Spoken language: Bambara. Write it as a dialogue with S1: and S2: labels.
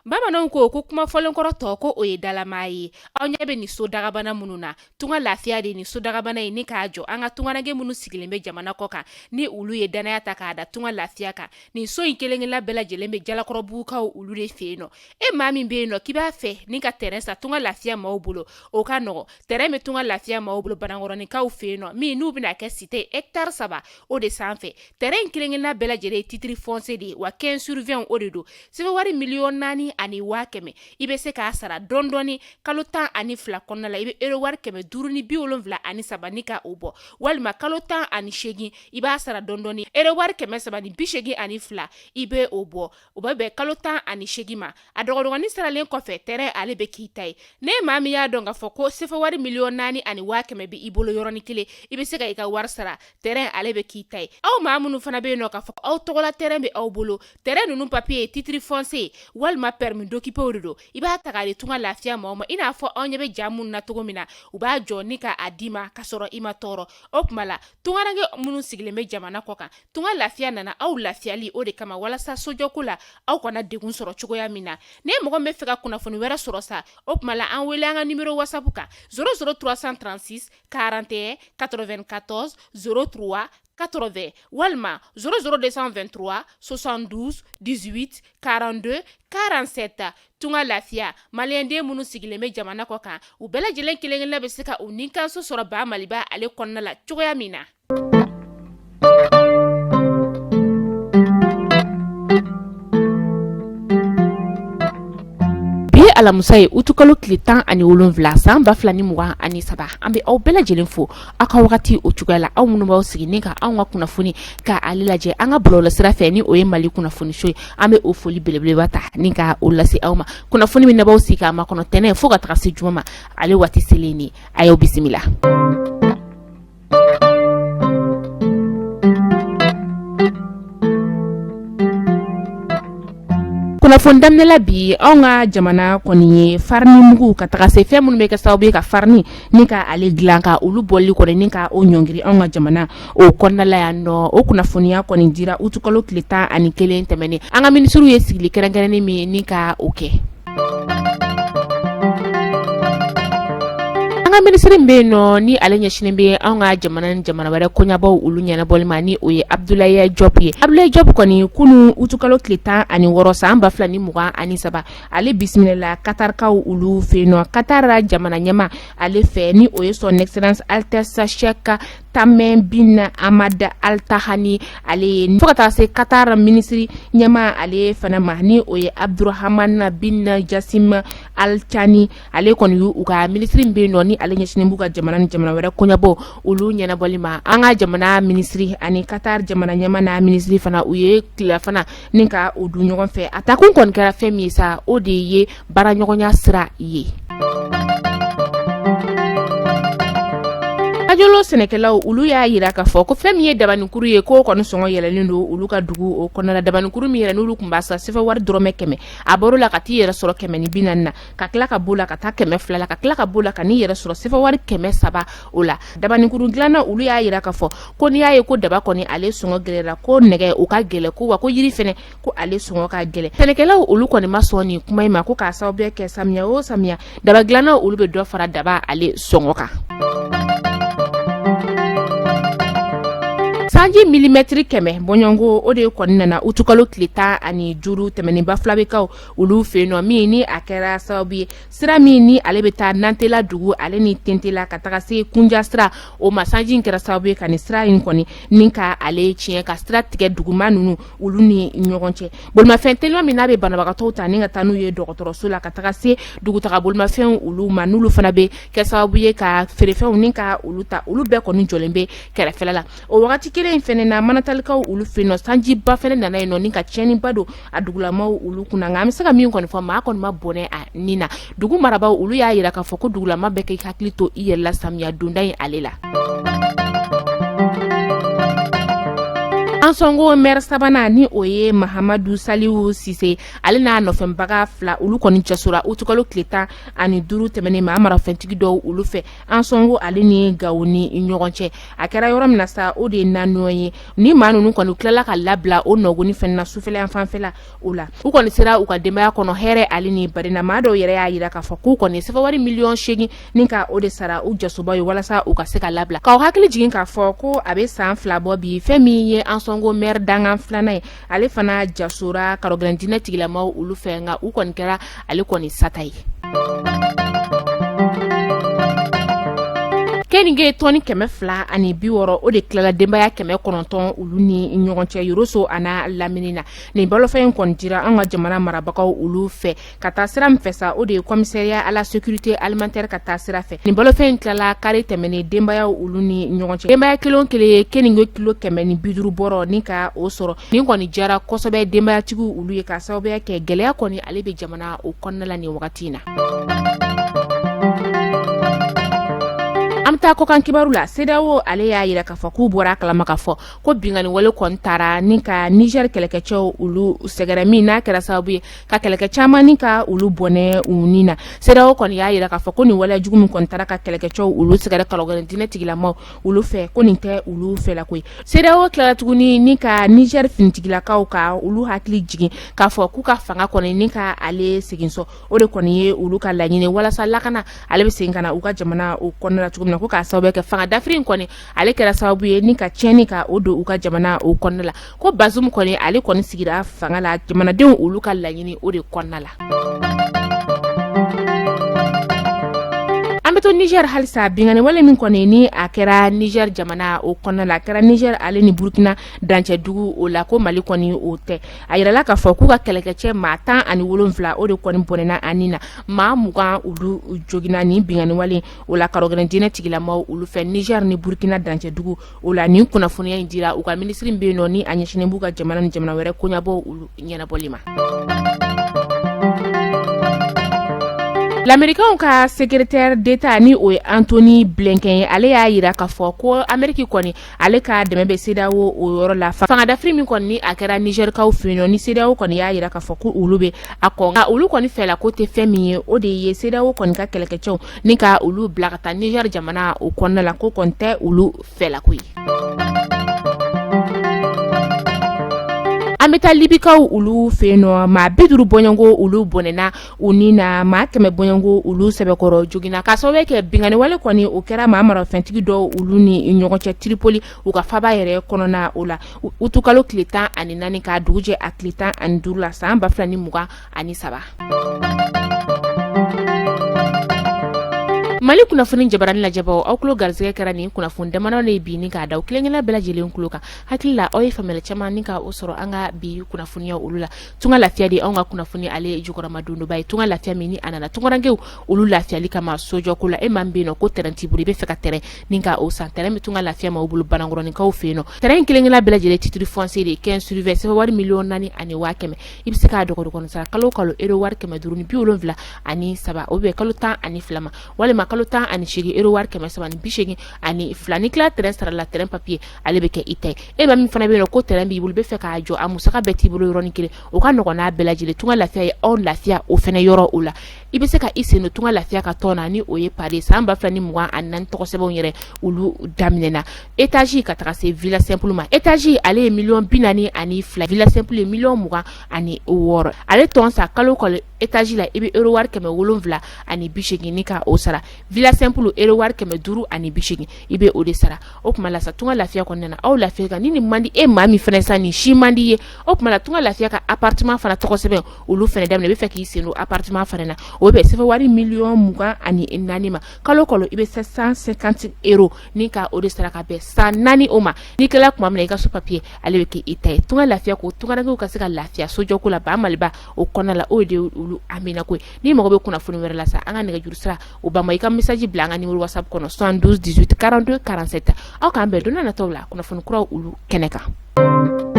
S1: Bamananw ko kuma fɔlen kɔrɔ tɔ ko o ye dalama ye. Aw ɲɛ bɛ ni so dagabana minnu na, tunga lafiya de ni so dagabana ye ni k'a jɔ an ka tunganage minnu sigilen bɛ jamana kɔ kan ni olu ye danaya ta k'a da tunga lafiya kan. Nin so in kelen-kelenna bɛɛ lajɛlen bɛ jalakɔrɔbugukaw olu de fɛ yen nɔ. E maa min bɛ yen nɔ k'i b'a fɛ ni ka terrain sa tunga lafiya maaw bolo, o ka nɔgɔ. Terrain bɛ tunga lafiya maaw bolo Banankɔrɔnikaw fɛ yen nɔ min n'u bɛna kɛ cité hectare 3 o de sanfɛ. Terrain kelen-kelenna bɛɛ lajɛlen ye titre foncier de ye wa 15/20 o de don. Sɛbɛnwari 4,400,000 ani 100,000 i bɛ se k'a sara dɔɔni kalo 12 kɔnɔna la i bɛ euro wari 573 ni ka o bɔ walima kalo 18 i b'a sara dɔɔni euro wari 382 i bɛ o bɔ o bɛ bɛn kalo 18 ma a dɔgɔdɔgɔnin saralen kɔfɛ terrain ale bɛ k'i ta ye ne maa min y'a dɔn k'a fɔ ko sɛbɛnwari 4,400,000 ani 100,000 bɛ i bolo yɔrɔnin kelen i bɛ se ka i ka wari sara terrain ale bɛ k'i ta ye aw maa minnu fana bɛ yen nɔ k'a fɔ aw tɔgɔla terrain bɛ aw bolo terrain ninnu papier titre foncier walima permis d'occuper de don i b'a ta k'a di tunga lafiya maaw ma i n'a fɔ aw ɲɛ bɛ ja minnu na cogo min na u b'a jɔ ni ka a d'i ma ka sɔrɔ i ma tɔɔrɔ o tuma la tunganage minnu sigilen bɛ jamana kɔ kan tunga lafiya nana aw lafiyali o de kama walasa sojɔko la aw kana degun sɔrɔ cogoya min na ne mɔgɔ min bɛ fɛ ka kunnafoni wɛrɛ sɔrɔ sa o tuma la an wele an ka numéro WhatsApp kan 00336 41 94 03 80 walima 00223 72 18 42 47 tunga lafiya maliyɛnden minnu sigilen bɛ jamana kɔ kan u bɛɛ lajɛlen kelen-kelenna bɛ se ka u ninkanso sɔrɔ ba maliba ale kɔnɔna la cogoya min na. Alamusa ye utukalo tile 17 san 2023 an bɛ aw bɛɛ lajɛlen fo aw ka wagati o cogoya la aw minnu b'aw sigi ni ka anw ka kunnafoni ka ale lajɛ an ka bɔlɔlɔsira fɛ ni o ye Mali kunnafoni so ye an bɛ o foli belebeleba ta ni ka o lase aw ma kunnafoni min b'aw sigi k'a ma kɔnɔ tɛnɛ fo ka taga se juma ma ale waati selen ni a y'aw bisimila. Kunnafoni daminɛla bi anw ka jamana kɔni ye farni mugu ka taga se fɛn minnu bɛ kɛ sababu ye ka farni ni ka ale dilan ka olu bɔli kɔni ni ka o ɲɔngiri anw ka jamana o kɔnɔna la yan nɔ o kunnafoniya kɔni dira utukalo tile 11 tɛmɛnen an ka minisiriw ye sigili kɛrɛnkɛrɛnnen min ni ka o kɛ. An ka minisiri bɛ yen nɔ ni ale ɲɛsinen bɛ anw ka jamana ni jamana wɛrɛ koɲabaw olu ɲɛnabɔli ma ni o ye Abdoulaye Diop ye Abdoulaye Diop kɔni kunu utukalo tile 16 san 2023 ale bisimila Katarkaw olu fɛ yen nɔ Katara jamana ɲɛma ale fɛ ni o ye son excellence Altesse Cheikh Tamɛn bin Ahmad Al Thani ale fo ka taa se Qatar ministre ɲɛma ale fana ma ni o ye Abdurrahman bin Jassim Al Thani ale kɔni u ka ministre bɛ yen nɔ ni ale ɲɛsinen b'u ka jamana ni jamana wɛrɛ koɲabɔ olu ɲɛnabɔli ma an ka jamana ministre ani Qatar jamana ɲɛma na ministre fana u ye tila fana ni ka o du ɲɔgɔn fɛ a takun kɔni kɛra fɛn min ye sa o de ye baaraɲɔgɔnya sira ye. Ajolo sɛnɛkɛlaw olu y'a yira k'a fɔ ko fɛn min ye dabanikuru ye ko kɔni sɔngɔ yɛlɛlen don olu ka dugu o kɔnɔna dabanikuru min yɛrɛ n'olu kun b'a sa sɛfɛ wari dɔrɔmɛ 100 a bɔr'o la ka t'i yɛrɛ sɔrɔ 140 na ka tila ka b'o la ka taa 200 la ka tila ka b'o la ka n'i yɛrɛ sɔrɔ sɛfɛ wari 300 o la dabanikuru dilanna olu y'a yira k'a fɔ ko n'i y'a ye ko daba kɔni ale sɔngɔ gɛlɛra ko nɛgɛ o ka gɛlɛ ko wa ko yiri fɛnɛ ko ale sɔngɔ ka gɛlɛ sɛnɛkɛlaw olu kɔni ma sɔn ni kuma in ma ko k'a sababu kɛ samiya o samiya daba dilanna olu bɛ dɔ fara daba ale sɔngɔ kan. Sanji milimetri 100 bɔɲɔngo o de kɔni nana utukalo tile 15 tɛmɛnen Bafulabekaw olu fɛ yen nɔ min ni a kɛra sababu ye sira min ni ale bɛ taa Nantela dugu ale ni Tentela ka taga se Kunja sira o ma sanji in kɛra sababu ye ka ni sira in kɔni ni ka ale tiɲɛ ka sira tigɛ duguma ninnu olu ni ɲɔgɔn cɛ bolimafɛn teliman min n'a bɛ banabagatɔw ta ni ka taa n'u ye dɔgɔtɔrɔso la ka taga se dugutaga bolimafɛn olu ma n'olu fana bɛ kɛ sababu ye ka feerefɛnw ni ka olu ta olu bɛɛ kɔni jɔlen bɛ kɛrɛfɛla la o wagati kelen in fɛnɛ na manatalikaw olu fɛ yen nɔ sanjiba fɛnɛ nana yen nɔ ni ka tiɲɛniba don a dugulamaw olu kunna nka an bɛ se ka min kɔni fɔ maa kɔni ma bɔnɛ a nin na dugu marabaw olu y'a yira k'a fɔ ko dugulama bɛɛ k'i hakili to i yɛrɛ la samiya donda in ale la. an sɔngo maire sabana ni o ye Mahamadu Saliu Sise ale n'a nɔfɛnbaga fila olu kɔni cɛsora u tukalo tile 15 tɛmɛnen ma marafɛntigi dɔw olu fɛ an sɔngo ale ni Gawo ni ɲɔgɔn cɛ a kɛra yɔrɔ min na sa o de ye naɲɔgɔn ye ni maa ninnu kɔni tilala ka labila o nɔgɔni fɛn na sufɛla yan fanfɛla o la u kɔni sera u ka denbaya kɔnɔ hɛrɛ ale ni barina maa dɔw yɛrɛ y'a yira k'a fɔ k'u kɔni sɛbɛwari miliyɔn 8 ni ka o de sara u jasoba ye walasa u ka se ka labila k'aw hakili jigin k'a fɔ ko a bɛ san 2 bɔ bi fɛn min ye an sɔngo maire dangan filanan ye ale fana jasora karɔgɛrɛndinɛ tigilamaw olu fɛ nka u kɔni kɛra ale kɔni sata ye kenige tɔni 260 o de tilala denbaya 900 olu ni ɲɔgɔn cɛ yoroso ana lamini na nin balofɛn in kɔni dira an ka jamana marabagaw olu fɛ ka taa sira min fɛ sa o de ye commissariat à la sécurité alimentaire ka taa sira fɛ nin balofɛn in tilala kari tɛmɛnen denbaya olu ni ɲɔgɔn cɛ denbaya kelen kelen ye kenige kilo 150 bɔrɔ ni ka o sɔrɔ nin kɔni jara kosɛbɛ denbayatigiw olu ye ka sababuya kɛ gɛlɛya kɔni ale bɛ jamana o kɔnɔna la nin wagati in na an taa kɔkan kibaru la CEDEAO ale y'a yira k'a fɔ k'u bɔra kalama k'a fɔ ko bingani wale kɔni taara ni ka Niger kɛlɛkɛcɛw olu sɛgɛrɛ min n'a kɛra sababu ye ka kɛlɛkɛ caman ni ka olu bɔnɛ u ni na CEDEAO kɔni y'a yira k'a fɔ ko nin wale jugu min kɔni taara ka kɛlɛkɛcɛw olu sɛgɛrɛ karɔgɛrɛndinɛ tigilamaw olu fɛ ko nin tɛ olu fɛla koyi CEDEAO tilala tuguni ni ka Niger finitigilakaw ka olu hakili jigin k'a fɔ k'u ka fanga kɔni ni ka ale segin so o de kɔni ye olu ka laɲini walasa lakana ale bɛ segin kana u ka jamana o kɔnɔna cogo min na ko k'a sababu kɛ fanga dafiri kɔni ale kɛra sababu ye ni ka tiɲɛni ka o don u ka jamana o kɔnɔna la ko Bazoum kɔni ale kɔni sigira fanga la jamanadenw olu ka laɲini o de kɔnɔna la an bɛ to Niger halisa bingani wale min kɔni ni a kɛra Niger jamana o kɔnɔna la a kɛra Niger ale ni Burkina dancɛ dugu o la ko Mali kɔni o tɛ a yirala k'a fɔ k'u ka kɛlɛkɛcɛ maa 17 o de kɔni bɔnɛna ani na maa 20 olu jogina ni bingani wale o la karɔgɛrɛndinɛ tigilamaw olu fɛ Niger ni Burkina dancɛ dugu o la nin kunnafoniya in dira u ka minisiri bɛ yen nɔ ni a ɲɛsinnen b'u ka jamana ni jamana wɛrɛ koɲabɔ olu ɲɛnabɔli ma L'Américain ka secrétaire d'État ni o ye Anthony Blinken ye ale y'a yira k'a fɔ ko Amérique kɔni ale ka dɛmɛ bɛ CEDEAO o yɔrɔ la fanga dafiri min kɔni ni a kɛra Nigerkaw fɛ yen nɔ ni CEDEAO kɔni y'a yira k'a fɔ ko olu bɛ a kɔn nka olu kɔni fɛla ko tɛ fɛn min ye o de ye CEDEAO kɔni ka kɛlɛkɛcɛw ni ka olu bila ka taa Niger jamana o kɔnɔna la ko kɔni tɛ olu fɛla ko ye an bɛ taa Libikaw olu fɛ yen nɔ maa 50 bɔɲɔgɔnko olu bɔnɛna u ni na maa 100 bɔɲɔgɔnko olu sɛbɛkɔrɔ jogina ka sababu kɛ bingani wale kɔni o kɛra maa marafɛntigi dɔw olu ni ɲɔgɔn cɛ Tripoli u ka faba yɛrɛ kɔnɔna o la utukalo tile 14 ka dugu jɛ a tile 15 la san 2023 Mali kunnafoni jabarani lajɛbaw aw kulo garisɛgɛ kɛra nin kunnafoni damadɔ de bi ni k'a da kelenkelen bɛɛ lajɛlen kulo kan hakili la aw ye faamuyali caman ni ka o sɔrɔ an ka bi kunnafoniya olu la tunga lafiya de anw ka kunnafoni ale jukɔrɔma dondoba ye tunga lafiya min ni a nana tungarankew olu lafiyali kama sojɔko la e man bɛ yen nɔ ko terrain t'i bolo i bɛ fɛ ka terrain ni ka o san terrain bɛ tunga lafiya ma o bolo banankɔrɔninkaw fɛ yen nɔ terrain kelenkelen bɛɛ lajɛlen titre foncier de 15 sur 20 sɛbɛnwari miliyɔn 4 ani 500 i bɛ se k'a dɔgɔdɔ kɔnɔ sara kalo kalo euro wari 573 o bɛ kalo 12 ma walima kalo 18 euro wari 780 ani fila ni kila terrain sara la terrain papier ale bɛ kɛ i ta ye e ma min fana bɛ yen nɔ ko terrain b'i bolo bɛ fɛ k'a jɔ a musaka bɛɛ t'i bolo yɔrɔnin kelen o ka nɔgɔn n'a bɛɛ lajɛlen tunga lafiya ye aw lafiya o fana yɔrɔ o la i bɛ se ka i sen don tunga lafiya ka tɔn na ni o ye pari san 2024 tɔgɔ sɛbɛnw yɛrɛ olu daminɛna étage ka taga se villa simple ma étage ale ye miliyɔn 42 villa simple ye miliyɔn 26 ale tɔn sa kalo kalo étage la i bɛ euro wari 770 ani 80 ni ka o sara villa simple euro wari 500 ani 80 i bɛ o de sara o kuma la sa tunga lafiya kɔnɔna aw lafiya kan ni mandi e maa min fana sa ni si mandi ye o kuma la tunga lafiya ka appartement fana tɔgɔ sɛbɛn olu fana daminɛ i bɛ fɛ k'i sen don appartement fana na o bɛ sɛbɛn wari miliyɔn 24 ma kalo kalo i bɛ 750 euro ni ka o de sara ka bɛn san 4 o ma ni kɛla kuma min na i ka so papier ale bɛ kɛ i ta ye tunga lafiya ko tungarankew ka se ka lafiya sojɔko la ba maliba o kɔnɔna la o de olu amina ko ni mago bɛ kunnafoni wɛrɛ la sa an ka nɛgɛjuru sira o ba ma i ka message bila an ka numéro WhatsApp kɔnɔ 72 18 42 47 aw k'an bɛn don na nataw la kunnafoni kuraw olu kɛnɛ kan